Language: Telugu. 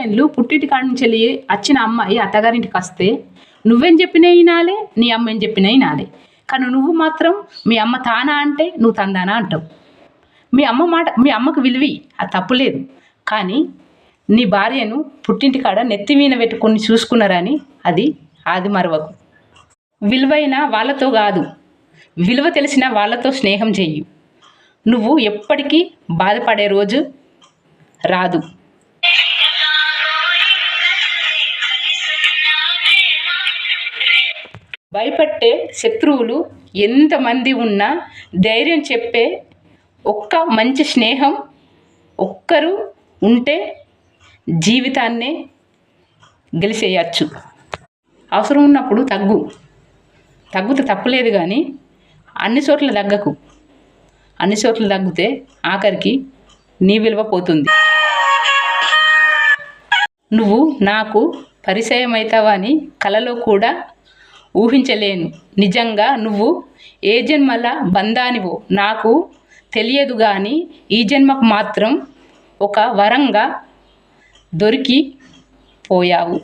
ఏళ్ళు పుట్టింటి కాడి నుంచి వెళ్ళి వచ్చిన అమ్మాయి అత్తగారింటికి వస్తే నువ్వేం చెప్పినా వినాలి, నీ అమ్మ ఏం చెప్పినా వినాలి. కానీ నువ్వు మాత్రం మీ అమ్మ తానా అంటే నువ్వు తందానా అంటావు. మీ అమ్మ మాట మీ అమ్మకు విలువి, అది తప్పులేదు. కానీ నీ భార్యను పుట్టింటి కాడ నెత్తి మీద పెట్టుకొని చూసుకున్నారని అది ఆది మరవకు. విలువైన వాళ్ళతో కాదు, విలువ తెలిసిన వాళ్ళతో స్నేహం చెయ్యి. నువ్వు ఎప్పటికీ బాధపడే రోజు రాదు. భయపట్టే శత్రువులు ఎంతమంది ఉన్నా ధైర్యం చెప్పే ఒక్క మంచి స్నేహం ఒక్కరు ఉంటే జీవితాన్నే గెలిచేయచ్చు. అవసరం ఉన్నప్పుడు తగ్గుతే తప్పులేదు, కానీ అన్ని చోట్ల తగ్గకు. అన్ని చోట్ల తగ్గితే ఆఖరికి నీ విలువ పోతుంది. నువ్వు నాకు పరిచయం అవుతావని కలలో కూడా ఊహించలేను. నిజంగా నువ్వు ఏ జన్మల బంధానివో నాకు తెలియదు, కానీ ఈ జన్మకు మాత్రం ఒక వరంగా దొరికిపోయావు.